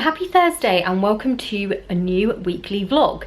happy Thursday and welcome to a new weekly vlog.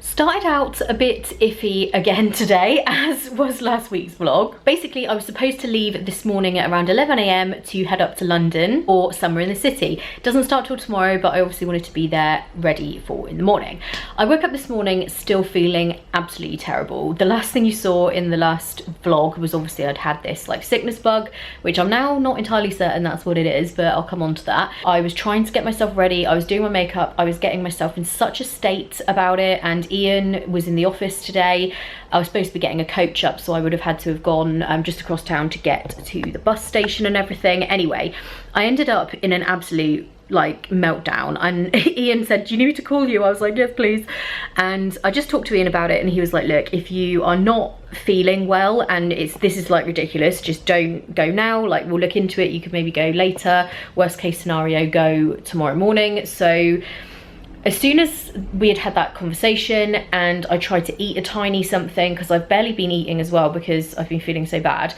Started out a bit iffy again today, as was last week's vlog. Basically, I was supposed to leave this morning at around 11 AM to head up to London or somewhere in the city. It doesn't start till tomorrow, but I obviously wanted to be there ready for in the morning. I woke up this morning still feeling absolutely terrible. The last thing you saw in the last vlog was obviously I'd had this like sickness bug, which I'm now not entirely certain that's what it is, but I'll come on to that. I was trying to get myself ready. I was doing my makeup. I was getting myself in such a state about it, and Ian was in the office today. I was supposed to be getting a coach up, so I would have had to have gone just across town to get to the bus station and everything. Anyway, I ended up in an absolute like meltdown, and Ian said, "Do you need me to call you?" I was like, "Yes, please." And I just talked to Ian about it, and he was like, "Look, if you are not feeling well and this is like ridiculous, just don't go now. Like, we'll look into it. You could maybe go later. Worst case scenario, go tomorrow morning." So as soon as we had had that conversation and I tried to eat a tiny something, because I've barely been eating as well because I've been feeling so bad,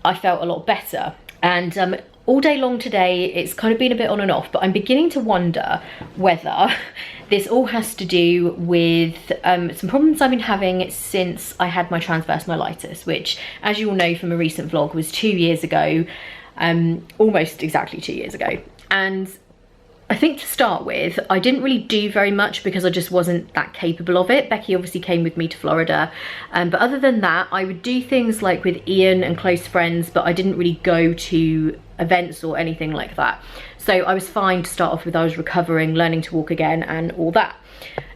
I felt a lot better. And all day long today, it's kind of been a bit on and off, but I'm beginning to wonder whether this all has to do with some problems I've been having since I had my transverse myelitis, which, as you all know from a recent vlog, was 2 years ago, almost exactly 2 years ago. And I think to start with, I didn't really do very much because I just wasn't that capable of it. Becky obviously came with me to Florida, but other than that, I would do things like with Ian and close friends, but I didn't really go to events or anything like that. So I was fine to start off with. I was recovering, learning to walk again and all that.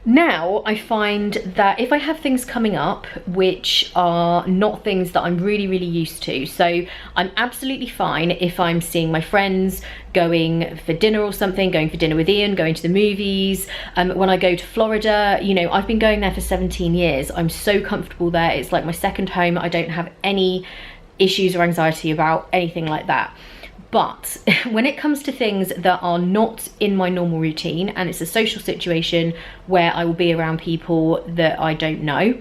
Now I find that if I have things coming up which are not things that I'm really used to, so I'm absolutely fine if I'm seeing my friends, going for dinner or something, going for dinner with Ian, going to the movies. When I go to Florida, you know, I've been going there for 17 years. I'm so comfortable there. It's like my second home. I don't have any issues or anxiety about anything like that. But when it comes to things that are not in my normal routine, and it's a social situation where I will be around people that I don't know,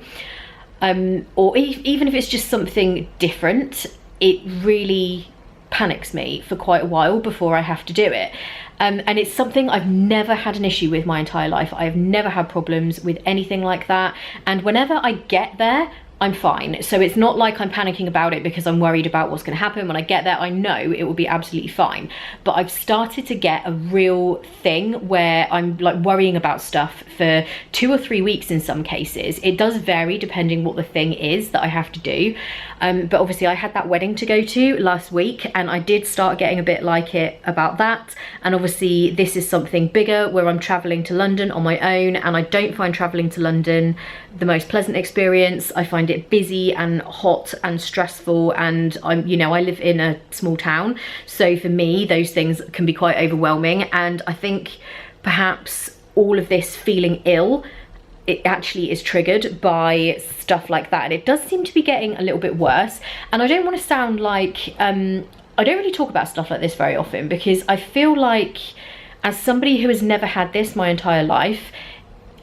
or even if it's just something different, it really panics me for quite a while before I have to do it. And it's something I've never had an issue with my entire life. I have never had problems with anything like that. And whenever I get there, I'm fine. So it's not like I'm panicking about it because I'm worried about what's going to happen. When I get there, I know it will be absolutely fine. But I've started to get a real thing where I'm like worrying about stuff for 2 or 3 weeks in some cases. It does vary depending what the thing is that I have to do. But obviously I had that wedding to go to last week, and I did start getting a bit like it about that. And obviously this is something bigger where I'm traveling to London on my own, and I don't find traveling to London the most pleasant experience. I find it busy and hot and stressful, and I live in a small town, so for me those things can be quite overwhelming. And I think perhaps all of this feeling ill, it actually is triggered by stuff like that, and it does seem to be getting a little bit worse. And I don't want to sound like I don't really talk about stuff like this very often, because I feel like, as somebody who has never had this my entire life,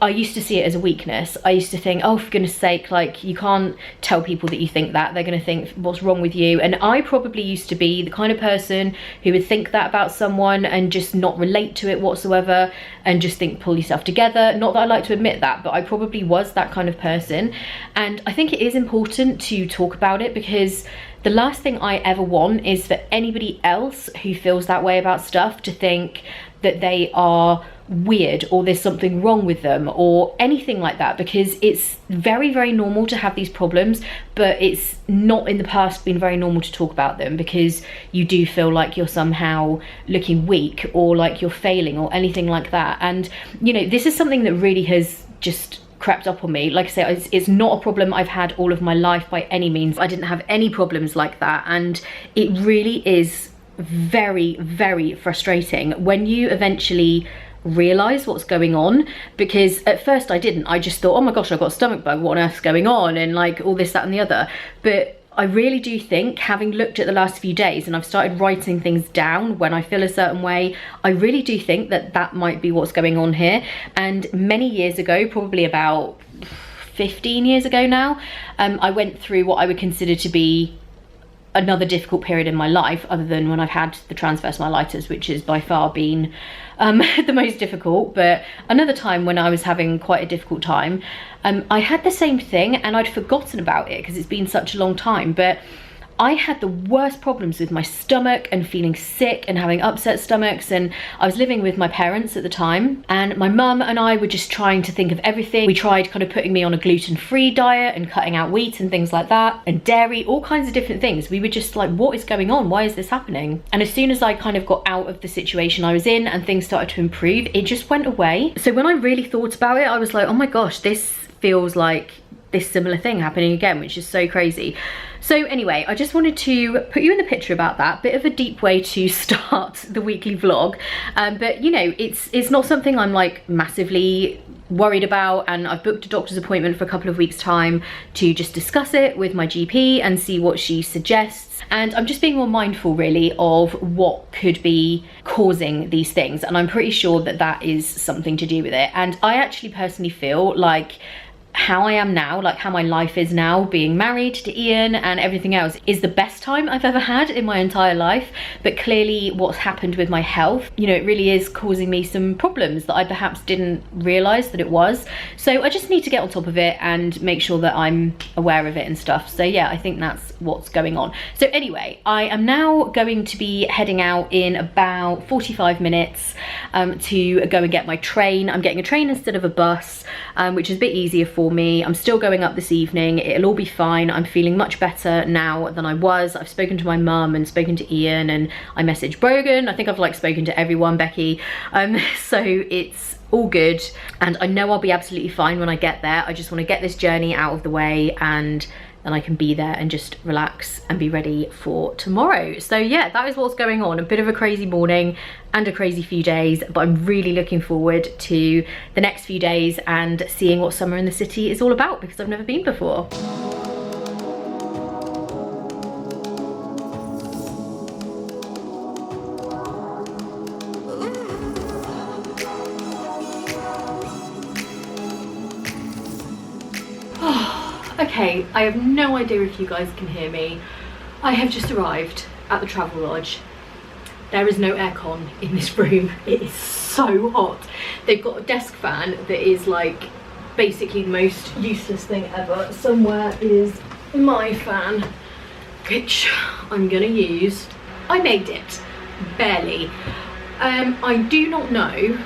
I used to see it as a weakness. I used to think, oh, for goodness sake, like, you can't tell people that you think that. They're going to think, what's wrong with you? And I probably used to be the kind of person who would think that about someone and just not relate to it whatsoever, and just think, pull yourself together. Not that I like to admit that, but I probably was that kind of person. And I think it is important to talk about it, because the last thing I ever want is for anybody else who feels that way about stuff to think that they are weird or there's something wrong with them or anything like that, because it's very normal to have these problems, but it's not in the past been very normal to talk about them, because you do feel like you're somehow looking weak or like you're failing or anything like that. And you know, this is something that really has just crept up on me. Like I say, it's not a problem I've had all of my life by any means. I didn't have any problems like that, and it really is very frustrating when you eventually realize what's going on. Because at first I didn't. I just thought, oh my gosh, I've got a stomach bug, what on earth's going on, and like all this, that and the other. But I really do think, having looked at the last few days, and I've started writing things down when I feel a certain way, I really do think that that might be what's going on here. And many years ago, probably about 15 years ago now, I went through what I would consider to be another difficult period in my life, other than when I've had the transverse myelitis, which has by far been the most difficult. But another time when I was having quite a difficult time, I had the same thing and I'd forgotten about it because it's been such a long time, but I had the worst problems with my stomach and feeling sick and having upset stomachs, and I was living with my parents at the time, and my mum and I were just trying to think of everything. We tried kind of putting me on a gluten-free diet and cutting out wheat and things like that, and dairy, all kinds of different things. We were just like, what is going on? Why is this happening? And as soon as I kind of got out of the situation I was in and things started to improve, it just went away. So when I really thought about it, I was like, oh my gosh, this feels like this similar thing happening again, which is so crazy. So anyway, I just wanted to put you in the picture about that. Bit of a deep way to start the weekly vlog, but you know, it's not something I'm like massively worried about, and I've booked a doctor's appointment for a couple of weeks' time to just discuss it with my GP and see what she suggests. And I'm just being more mindful really of what could be causing these things, and I'm pretty sure that that is something to do with it. And I actually personally feel like how I am now, like how my life is now, being married to Ian and everything else, is the best time I've ever had in my entire life. But clearly what's happened with my health, you know, it really is causing me some problems that I perhaps didn't realise that it was. So I just need to get on top of it and make sure that I'm aware of it and stuff. So yeah, I think that's what's going on. So anyway, I am now going to be heading out in about 45 minutes to go and get my train. I'm getting a train instead of a bus, which is a bit easier for me. I'm still going up this evening. It'll all be fine. I'm feeling much better now than I was. I've spoken to my mum and spoken to Ian, and I messaged Brogan. I think I've like spoken to everyone, Becky. So it's all good, and I know I'll be absolutely fine when I get there. I just want to get this journey out of the way, and then I can be there and just relax and be ready for tomorrow. So yeah, that is what's going on. A bit of a crazy morning and a crazy few days, but I'm really looking forward to the next few days and seeing what summer in the city is all about, because I've never been before. Okay, I have no idea if you guys can hear me. I have just arrived at the travel lodge. There is no aircon in this room. It is so hot. They've got a desk fan that is like basically the most useless thing ever. Somewhere is my fan, which I'm gonna use. I made it, barely. I do not know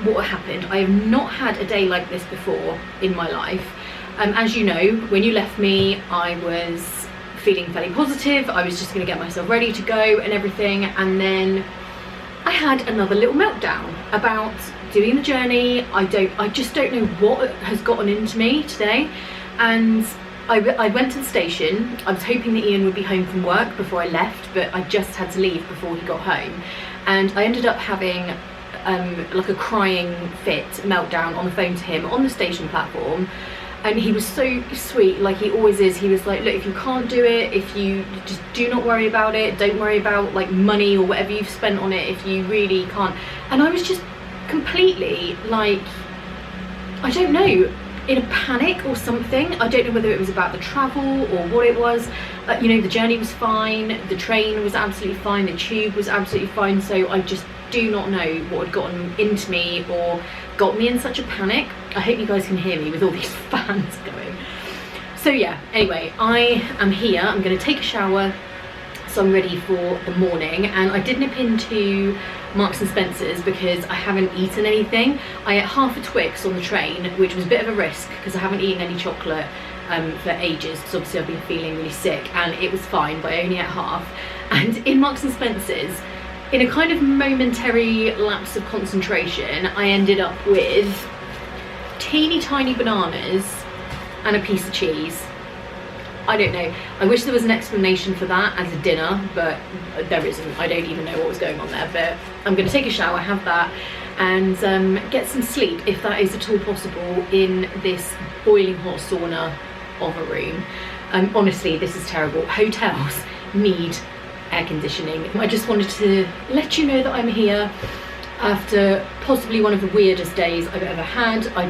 what happened. I have not had a day like this before in my life. As you know, when you left me, I was feeling fairly positive. I was just gonna get myself ready to go and everything. And then I had another little meltdown about doing the journey. I just don't know what has gotten into me today. And I went to the station. I was hoping that Ian would be home from work before I left, but I just had to leave before he got home. And I ended up having like a crying fit meltdown on the phone to him on the station platform. And he was so sweet, like he always is. He was like, look, if you can't do it, if you just do not worry about it, don't worry about like money or whatever you've spent on it if you really can't. And I was just completely like, I don't know, in a panic or something. I don't know whether it was about the travel or what it was. You know, the journey was fine, the train was absolutely fine, the tube was absolutely fine. So I just do not know what had gotten into me or got me in such a panic. I hope you guys can hear me with all these fans going. So yeah, anyway, I am here. I'm going to take a shower, so I'm ready for the morning. And I did nip into Marks and Spencer's because I haven't eaten anything. I ate half a Twix on the train, which was a bit of a risk because I haven't eaten any chocolate for ages, because obviously I've been feeling really sick, and it was fine, but I only ate half. And in Marks and Spencer's, in a kind of momentary lapse of concentration, I ended up with teeny tiny bananas and a piece of cheese. I don't know. I wish there was an explanation for that as a dinner, but there isn't. I don't even know what was going on there, but I'm going to take a shower, have that, and get some sleep, if that is at all possible, in this boiling hot sauna of a room. Honestly, this is terrible. Hotels need air conditioning. I just wanted to let you know that I'm here after possibly one of the weirdest days I've ever had. I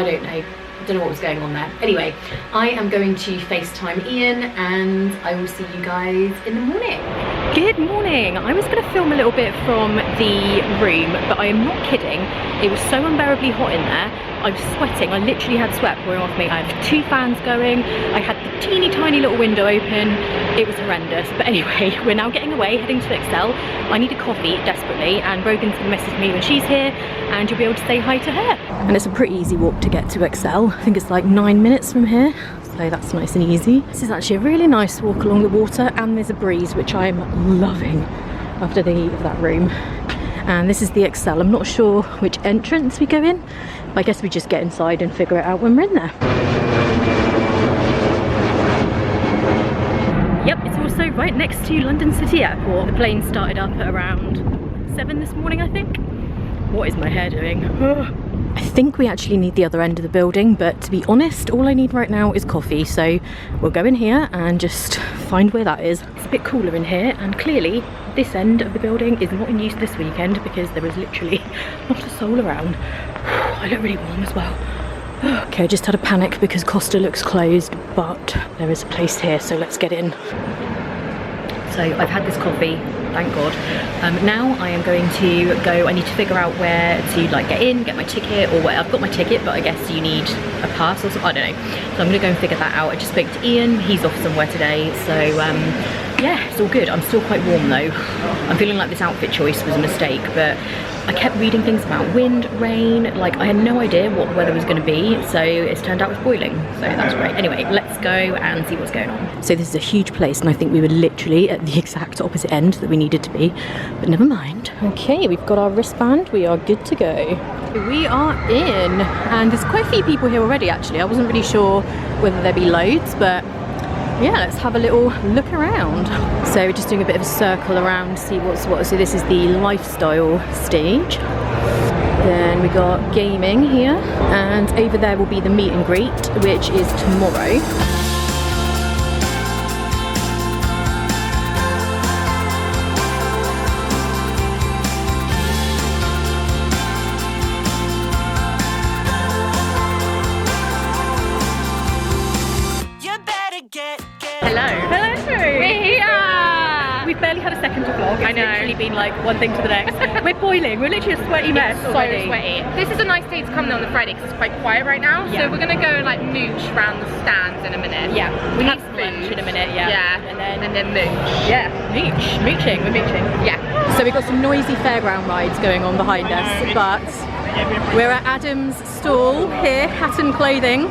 don't know, don't know what was going on there. Anyway, I am going to FaceTime Ian and I will see you guys in the morning. Good morning. I was going to film a little bit from the room, but I am not kidding. It was so unbearably hot in there. I was sweating. I literally had sweat pouring off me. I had 2 fans going. I had the teeny tiny little window open. It was horrendous. But anyway, we're now getting away, heading to Excel. I need a coffee desperately, and Brogan's going to message me when she's here, and you'll be able to say hi to her. And it's a pretty easy walk to get to Excel. I think it's like 9 minutes from here. So that's nice and easy. This is actually a really nice walk along the water, and there's a breeze, which I'm loving after the heat of that room. And this is the Excel. I'm not sure which entrance we go in. I guess we just get inside and figure it out when we're in there. Yep, it's also right next to London City Airport. The plane started up at around 7 this morning, I think. What is my hair doing? I think we actually need the other end of the building, but to be honest, all I need right now is coffee. So we'll go in here and just find where that is. It's a bit cooler in here, and clearly this end of the building is not in use this weekend because there is literally not a soul around. I look really warm as well. Okay, I just had a panic because Costa looks closed, but there is a place here, so let's get in. So I've had this coffee, thank God. Now I am going to go, I need to figure out where to like get in, get my ticket, or where. I've got my ticket, but I guess you need a pass or something, I don't know. So I'm gonna go and figure that out. I just spoke to Ian, he's off somewhere today, so yeah, it's all good. I'm still quite warm though. I'm feeling like this outfit choice was a mistake, but I kept reading things about wind, rain, like I had no idea what the weather was going to be, so it's turned out it was boiling, so that's great. Anyway, let's go and see what's going on. So this is a huge place, and I think we were literally at the exact opposite end that we needed to be, but never mind. Okay, we've got our wristband, we are good to go. We are in, and there's quite a few people here already actually. I wasn't really sure whether there'd be loads, but yeah, let's have a little look around. So we're just doing a bit of a circle around to see what's what. So this is the lifestyle stage. Then we got gaming here, and over there will be the meet and greet, which is tomorrow. We've barely had a second to vlog. It's literally been like one thing to the next. We're boiling. We're literally a sweaty mess already. So sweaty. This is a nice day to come on the Friday because it's quite quiet right now. Yeah. So we're gonna go and like mooch around the stands in a minute. Yeah. We have lunch in a minute. Yeah. Yeah. And then mooch. Yeah. Mooching. We're mooching. Yeah. So we've got some noisy fairground rides going on behind us, but we're at Adam's stall here, Hatton Clothing,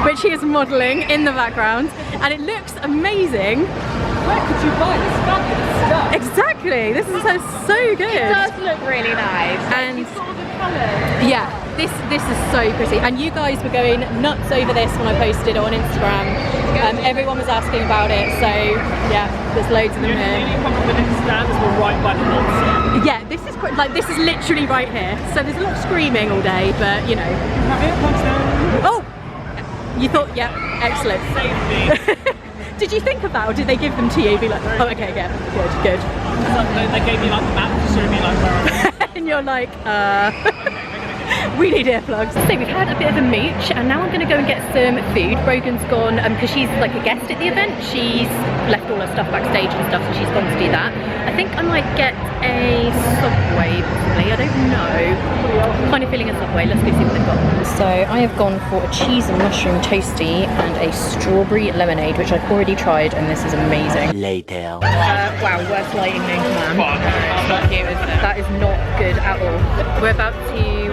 which he is modelling in the background, and it looks amazing. Where could you buy this fabulous stuff? Exactly, this is so good. It does look really nice. And you saw the colours. Yeah, this is so pretty. And you guys were going nuts over this when I posted it on Instagram. Everyone was asking about it, so yeah, there's loads of them here. The only problem with the stands were right by the launch. Yeah, this is quite, like, this is literally right here. So there's a lot of screaming all day, but you know. Have it, punch down. Oh, you thought, yeah, excellent. Safety. Did you think of that, or did they give them to you? Be like, oh, okay, yeah, good. They gave me like the map to show me like where I was. And you're like, we need earplugs. So we've had a bit of a mooch, and now I'm going to go and get some food. Brogan's gone, because she's like a guest at the event. She's left all her stuff backstage and stuff, so she's gone to do that. I think I might get a Subway, possibly. I don't know. I'm kind of feeling a Subway. Let's go see what they've got. So I have gone for a cheese and mushroom toasty and a strawberry lemonade, which I've already tried, and this is amazing. Later. Wow, worst lighting known to man. It's not cute, is it? That is not good at all. We're about to,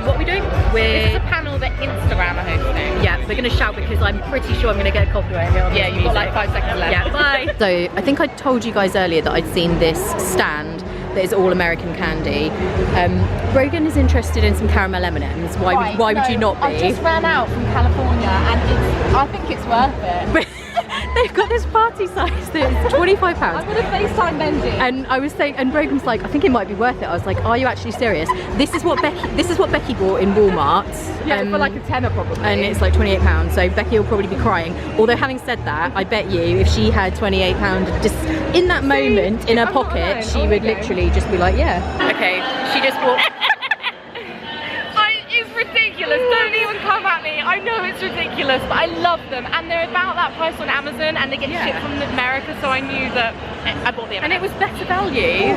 what are we doing? This is a panel that Instagram are hosting. Yeah, we're going to shout because I'm pretty sure I'm going to get a copyright here on Yeah, you've got like 5 seconds left. Yeah, bye. So I think I told you guys earlier that I'd seen this stand that is all American candy. Brogan is interested in some caramel M&Ms. Why would you not be? I just ran out from California, and I think it's worth it. They've got this party size that's £25. I'm gonna FaceTime Benji. And I was saying, and Brogan's like, I think it might be worth it. I was like, are you actually serious? This is what Becky bought in Walmart. Yeah, for like a tenner probably. And it's like £28, so Becky will probably be crying. Although having said that, I bet you if she had £28 just in that moment in her pocket, she would literally just be like, yeah. Okay, she just bought. It's ridiculous, don't even come at me. I know it's ridiculous, but I love them. And they're about that price on Amazon, and they get shipped from America, so I knew that I bought the M&Ms. And it was better value.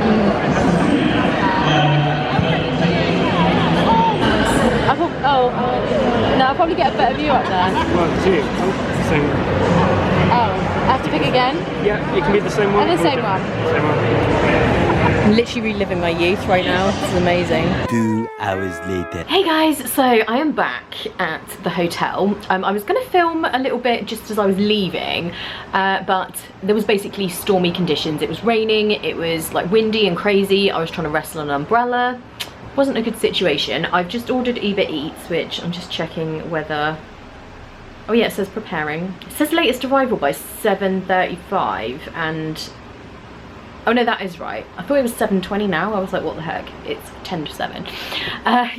No, I'll probably get a better view up there. Well, it's you. Same. Oh, I have to pick again? Yeah, it can be the same one. And the same one. Same one. I'm literally reliving my youth right now. This is amazing. 2 hours later. Hey guys, so I am back at the hotel. I was going to film a little bit just as I was leaving, but there was basically stormy conditions. It was raining, it was like windy and crazy. I was trying to wrestle an umbrella. Wasn't a good situation. I've just ordered Uber Eats, which I'm just checking whether... Oh yeah, it says preparing. It says latest arrival by 7:35 and... Oh no, that is right. I thought it was 7:20 now. I was like, what the heck? It's 10 to 7.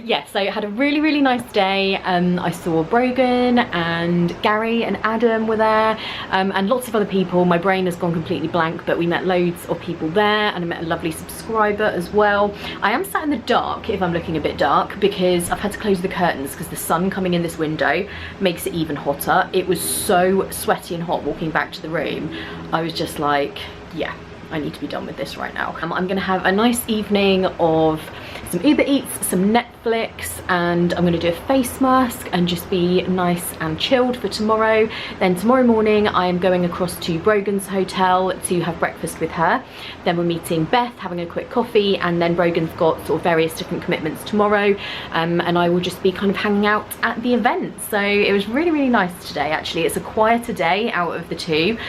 Yeah, so I had a really, really nice day. I saw Brogan and Gary and Adam were there, and lots of other people. My brain has gone completely blank, but we met loads of people there, and I met a lovely subscriber as well. I am sat in the dark, if I'm looking a bit dark, because I've had to close the curtains because the sun coming in this window makes it even hotter. It was so sweaty and hot walking back to the room. I was just like, yeah, I need to be done with this right now. I'm gonna have a nice evening of some Uber Eats, some Netflix, and I'm gonna do a face mask and just be nice and chilled for tomorrow. Then tomorrow morning I am going across to Brogan's hotel to have breakfast with her. Then we're meeting Beth, having a quick coffee, and then Brogan's got sort of various different commitments tomorrow, and I will just be kind of hanging out at the event. So it was really, really nice today actually. It's a quieter day out of the two.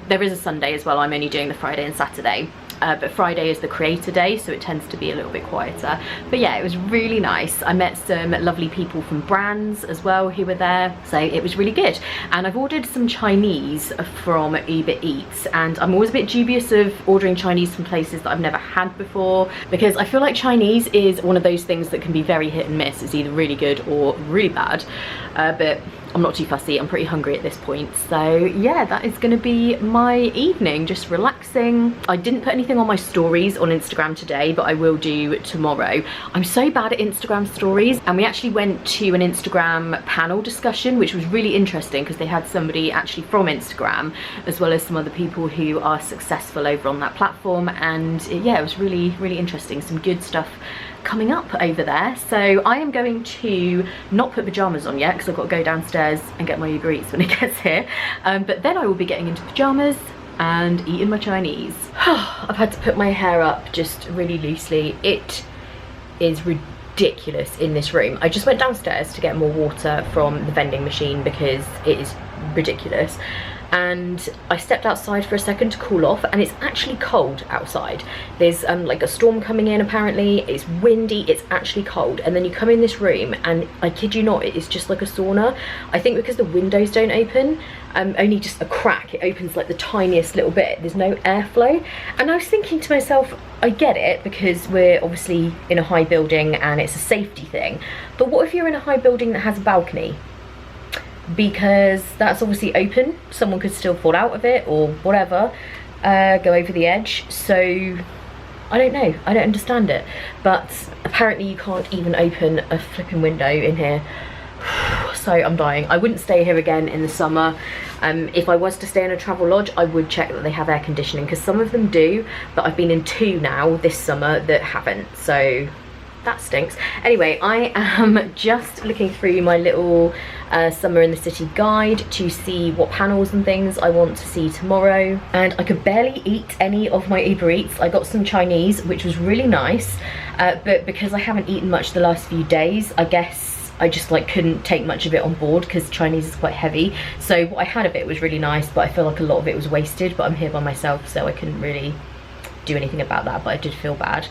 There is a Sunday as well. I'm only doing the Friday and Saturday. But Friday is the creator day, so it tends to be a little bit quieter. But yeah, it was really nice. I met some lovely people from brands as well who were there, so it was really good. And I've ordered some Chinese from Uber Eats, and I'm always a bit dubious of ordering Chinese from places that I've never had before, because I feel like Chinese is one of those things that can be very hit and miss. It's either really good or really bad, but I'm not too fussy. I'm pretty hungry at this point. So yeah, that is gonna be my evening, just relaxing. I didn't put anything on my stories on Instagram today, but I will do tomorrow. I'm so bad at Instagram stories, and we actually went to an Instagram panel discussion, which was really interesting because they had somebody actually from Instagram, as well as some other people who are successful over on that platform. And yeah, it was really, really interesting. Some good stuff coming up over there. So I am going to not put pajamas on yet because I've got to go downstairs and get my Uber Eats when it gets here, but then I will be getting into pajamas and eating my Chinese. I've had to put my hair up just really loosely. It is ridiculous in this room. I just went downstairs to get more water from the vending machine because it is ridiculous. And I stepped outside for a second to cool off, and it's actually cold outside. There's like a storm coming in apparently, it's windy, it's actually cold. And then you come in this room and I kid you not, it is just like a sauna. I think because the windows don't open, only just a crack, it opens like the tiniest little bit, there's no airflow. And I was thinking to myself, I get it because we're obviously in a high building and it's a safety thing, but what if you're in a high building that has a balcony? Because that's obviously open, someone could still fall out of it or whatever, go over the edge. So I don't know, I don't understand it, but apparently you can't even open a flipping window in here. So I'm dying. I wouldn't stay here again in the summer. If I was to stay in a travel lodge, I would check that they have air conditioning, because some of them do, but I've been in 2 now this summer that haven't, so that stinks. Anyway, I am just looking through my little summer in the city guide to see what panels and things I want to see tomorrow, and I could barely eat any of my Uber Eats. I got some Chinese, which was really nice, but because I haven't eaten much the last few days, I guess I just like couldn't take much of it on board because Chinese is quite heavy. So what I had of it was really nice, but I feel like a lot of it was wasted. But I'm here by myself, so I couldn't really do anything about that, but I did feel bad.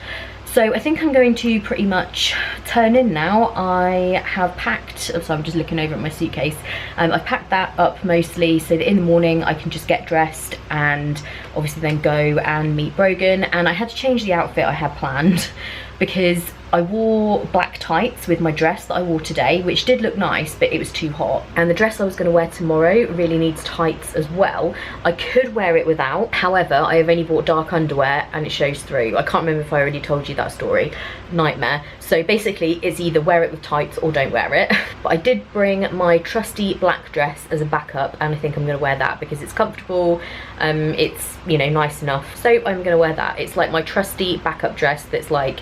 So I think I'm going to pretty much turn in now. I have packed, so I'm just looking over at my suitcase. I've packed that up mostly so that in the morning I can just get dressed and obviously then go and meet Brogan. And I had to change the outfit I had planned because I wore black tights with my dress that I wore today, which did look nice, but it was too hot. And the dress I was going to wear tomorrow really needs tights as well. I could wear it without, however, I have only bought dark underwear and it shows through. I can't remember if I already told you that story. Nightmare. So basically, it's either wear it with tights or don't wear it. But I did bring my trusty black dress as a backup, and I think I'm going to wear that because it's comfortable, it's, you know, nice enough. So I'm going to wear that. It's like my trusty backup dress that's like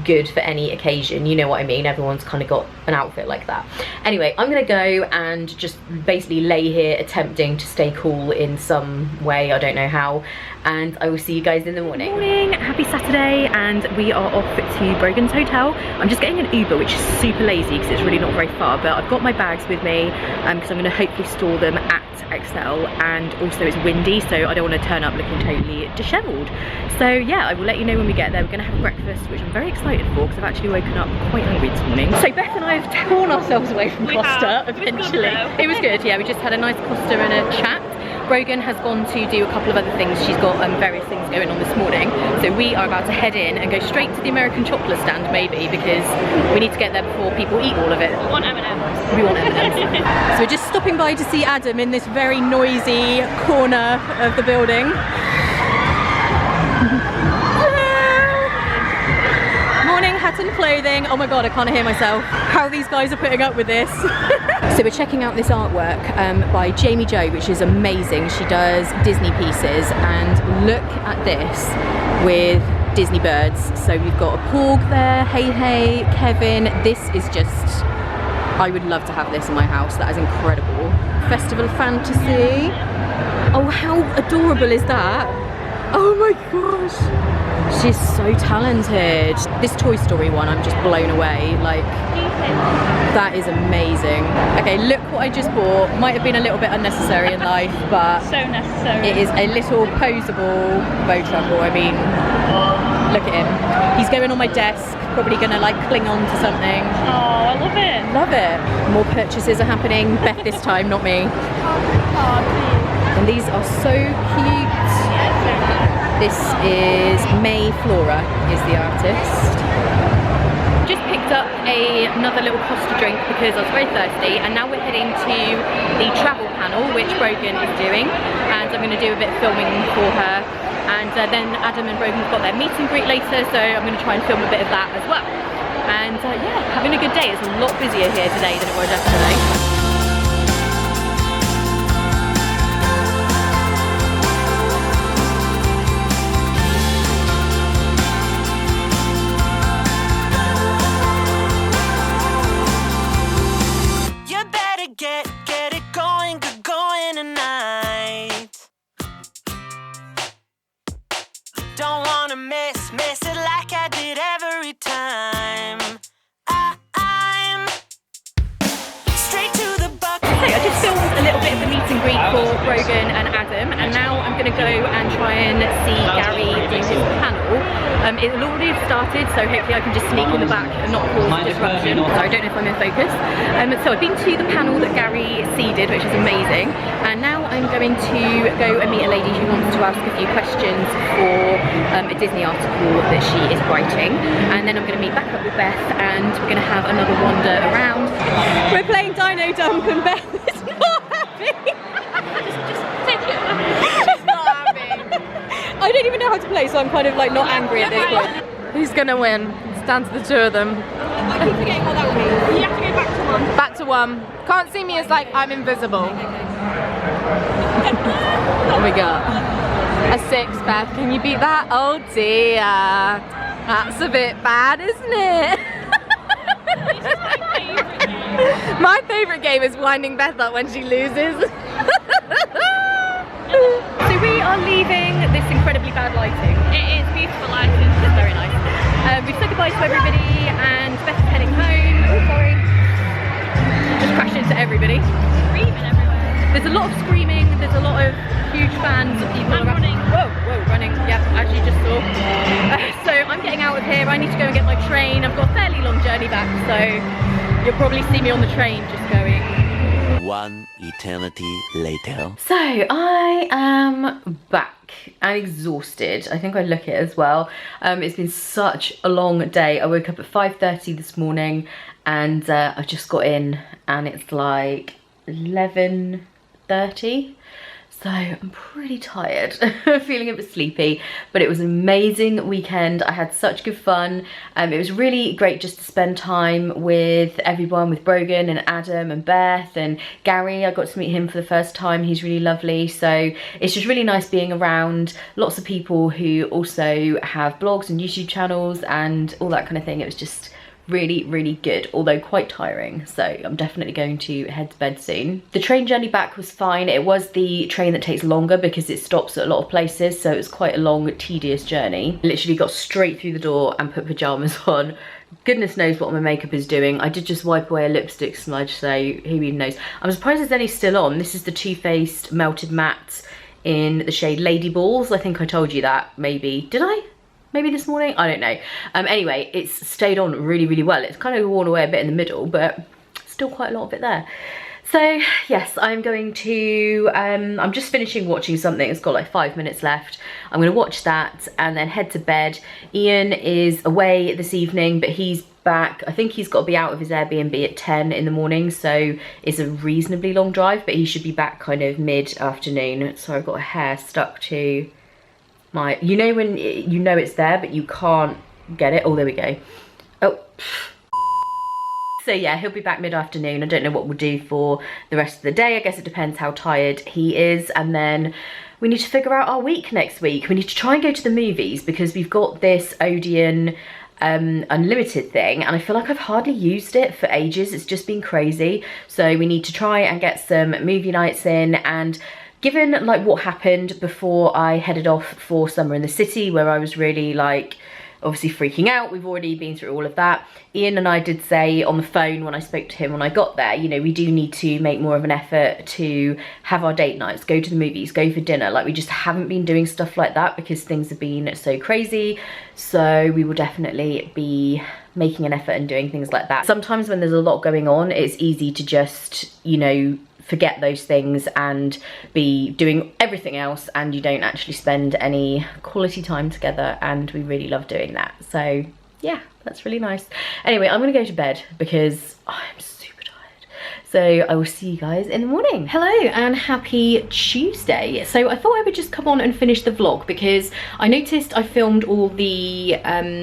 good for any occasion, you know what I mean? Everyone's kind of got an outfit like that. Anyway, I'm gonna go and just basically lay here attempting to stay cool in some way, I don't know how, and I will see you guys in the morning. Morning, happy Saturday, and we are off to Brogan's hotel. I'm just getting an Uber, which is super lazy because it's really not very far, but I've got my bags with me because I'm gonna hopefully store them at Excel, and also it's windy, so I don't want to turn up looking totally disheveled. So yeah, I will let you know when we get there. We're gonna have breakfast, which I'm very excited for because I've actually woken up quite hungry this morning. So Beth and I have torn ourselves away from Costa eventually. It was good, yeah, we just had a nice Costa and a chat. Brogan has gone to do a couple of other things. She's got various things going on this morning. So we are about to head in and go straight to the American chocolate stand maybe, because we need to get there before people eat all of it. We want M&Ms. We want M&Ms. So we're just stopping by to see Adam in this very noisy corner of the building. Morning, hat and clothing. Oh my god, I can't hear myself. How these guys are putting up with this. So we're checking out this artwork by Jamie Jo, which is amazing. She does Disney pieces, and look at this with Disney birds. So we've got a porg there, Hey Hey, Kevin. This is just, I would love to have this in my house. That is incredible. Festival Fantasy. Oh, how adorable is that? Oh my gosh. She's so talented. This Toy Story one, I'm just blown away. Like, that is amazing. Okay, look what I just bought. Might have been a little bit unnecessary in life, but So necessary. it is a little posable bow truckle. I mean, look at him. He's going on my desk, probably gonna like cling on to something. Oh, I love it. Love it. More purchases are happening. Beth this time, not me. And these are so cute. This is May Flora is the artist. Just picked up another little Costa drink because I was very thirsty, and now we're heading to the travel panel which Brogan is doing, and I'm going to do a bit of filming for her, and then Adam and Brogan have got their meet and greet later, so I'm going to try and film a bit of that as well. And yeah, having a good day. It's a lot busier here today than it was yesterday. Get it going, get going tonight. Don't wanna miss it like I did every time. I'm straight to the bucket. Okay, I just filmed a little bit of the meet and greet for Brogan and Adam, and now I'm going to go and try and see Gary do his panel. It will already have started, so hopefully I can just sneak in the back and not cause disruption. So I don't know if I'm in focus. So I've been to the panel that Gary seeded, which is amazing, and now I'm going to go and meet a lady who wants to ask a few questions for a Disney article that she is writing, and then I'm going to meet back up with Beth, and we're going to have another wander around. We're playing Dino Dump, and Beth is not happy. Just take it. She's not happy. I don't even know how to play, so I'm kind of like not angry at this point. Who's gonna win? It's down to the two of them. I keep forgetting what that would be. You have to go back to one. Back to one. Can't see me as like I'm invisible. What we got? A 6, Beth. Can you beat that? Oh dear. That's a bit bad, isn't it? My favourite game is winding Beth up when she loses. So we are leaving this incredibly bad lighting. It is beautiful lighting. It's very nice. We've said goodbye to everybody, and Beth is heading home. Oh, sorry. Just crashed into everybody. Screaming everywhere. There's a lot of screaming, there's a lot of huge fans of people And around. running. Whoa, running. Yep, as you just saw. So I'm getting out of here. I need to go and get my train. I've got a fairly long journey back, so you'll probably see me on the train just going. One eternity later. So I am back. and exhausted. I think I look it as well. It's been such a long day. I woke up at 5:30 this morning and I just got in and it's like 11:30. So I'm pretty tired, feeling a bit sleepy, but it was an amazing weekend. I had such good fun. It was really great just to spend time with everyone, with Brogan and Adam and Beth and Gary. I got to meet him for the first time. He's really lovely. So it's just really nice being around lots of people who also have blogs and YouTube channels and all that kind of thing. It was just really good, although quite tiring, so I'm definitely going to head to bed soon. The train journey back was fine. It was the train that takes longer because it stops at a lot of places, so it was quite a long, tedious journey. Literally got straight through the door and put pajamas on. Goodness knows what my makeup is doing. I did just wipe away a lipstick smudge, so who even knows. I'm surprised there's any still on. This is the Too Faced Melted Matte in the shade Lady Balls. I think I told you that, maybe. Did I? Maybe this morning, I don't know. Anyway, it's stayed on really well. It's kind of worn away a bit in the middle, but still quite a lot of it there. So yes, I'm going to, I'm just finishing watching something. It's got like 5 minutes left. I'm gonna watch that and then head to bed. Ian is away this evening, but he's back. I think he's got to be out of his Airbnb at 10 in the morning, so it's a reasonably long drive, but he should be back kind of mid-afternoon. So I've got a hair stuck to my, you know when you know it's there but you can't get it? Oh, there we go. Oh. So yeah, he'll be back mid-afternoon. I don't know what we'll do for the rest of the day. I guess it depends how tired he is. And then we need to figure out our week next week. We need to try and go to the movies because we've got this Odeon unlimited thing and I feel like I've hardly used it for ages. It's just been crazy. So we need to try and get some movie nights in, and given like what happened before I headed off for Summer in the City, where I was really like obviously freaking out, we've already been through all of that. Ian and I did say on the phone when I spoke to him when I got there, you know, we do need to make more of an effort to have our date nights, go to the movies, go for dinner. Like we just haven't been doing stuff like that because things have been so crazy. So we will definitely be making an effort and doing things like that. Sometimes when there's a lot going on, it's easy to just, you know, forget those things and be doing everything else, and you don't actually spend any quality time together, and we really love doing that. So yeah, that's really nice. Anyway, I'm gonna go to bed because I'm super tired. So I will see you guys in the morning. Hello and happy Tuesday. So I thought I would just come on and finish the vlog because I noticed I filmed all the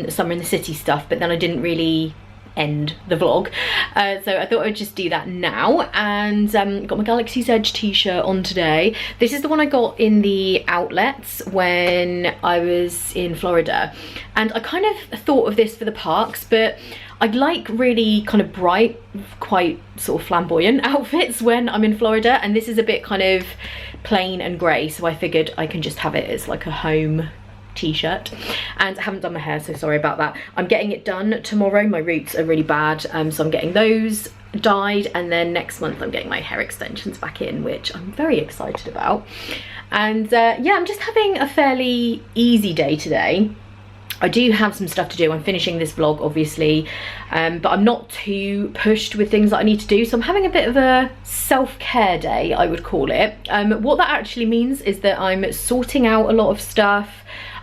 Summer in the City stuff, but then I didn't really end the vlog, so I thought I would just do that now. And got my Galaxy's Edge t-shirt on today. This is the one I got in the outlets when I was in Florida, and I kind of thought of this for the parks, but I'd like really kind of bright, quite sort of flamboyant outfits when I'm in Florida, and this is a bit kind of plain and grey, so I figured I can just have it as like a home t-shirt. And I haven't done my hair, so sorry about that. I'm getting it done tomorrow. My roots are really bad, so I'm getting those dyed, and then next month I'm getting my hair extensions back in, which I'm very excited about. And yeah, I'm just having a fairly easy day today. I do have some stuff to do. I'm finishing this vlog obviously, but I'm not too pushed with things that I need to do, so I'm having a bit of a self-care day, I would call it. What that actually means is that I'm sorting out a lot of stuff.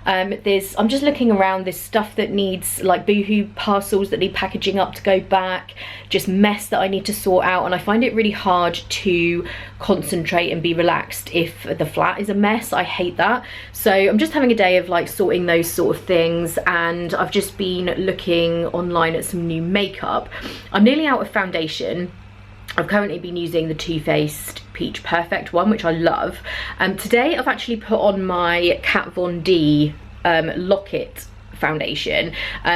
I'm just looking around, this stuff that needs like boohoo parcels that need packaging up to go back, just mess that I need to sort out, and I find it really hard to concentrate and be relaxed if the flat is a mess. I hate that. So I'm just having a day of like sorting those sort of things, and I've just been looking online at some new makeup. I'm nearly out of foundation. I've currently been using the Too Faced Peach Perfect one, which I love. Today I've actually put on my Kat Von D Locket foundation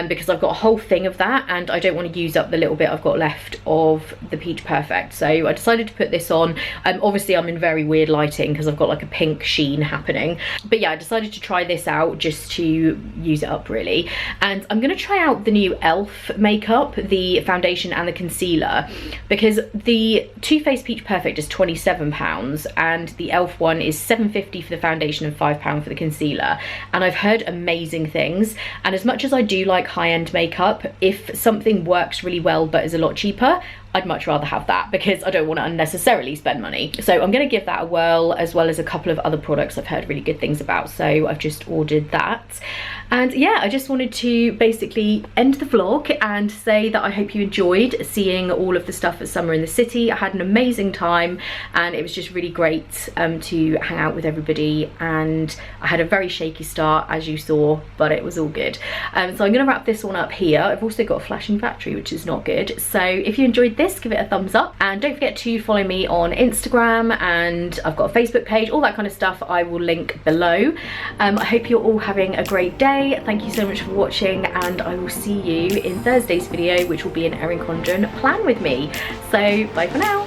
because I've got a whole thing of that and I don't want to use up the little bit I've got left of the Peach Perfect, so I decided to put this on. Obviously I'm in very weird lighting because I've got like a pink sheen happening, but yeah, I decided to try this out just to use it up really. And I'm going to try out the new e.l.f. makeup, the foundation and the concealer, because the Too Faced Peach Perfect is £27 and the e.l.f. one is £7.50 for the foundation and £5 for the concealer, and I've heard amazing things. And as much as I do like high-end makeup, if something works really well but is a lot cheaper, I'd much rather have that because I don't want to unnecessarily spend money. So I'm going to give that a whirl, as well as a couple of other products I've heard really good things about, so I've just ordered that. And yeah, I just wanted to basically end the vlog and say that I hope you enjoyed seeing all of the stuff at Summer in the City. I had an amazing time and it was just really great to hang out with everybody, and I had a very shaky start as you saw, but it was all good. So I'm going to wrap this one up here. I've also got a flashing battery, which is not good. So if you enjoyed this, give it a thumbs up, and don't forget to follow me on Instagram, and I've got a Facebook page, all that kind of stuff I will link below. I hope you're all having a great day. Thank you so much for watching, and I will see you in Thursday's video, which will be an Erin Condren plan with me. So bye for now.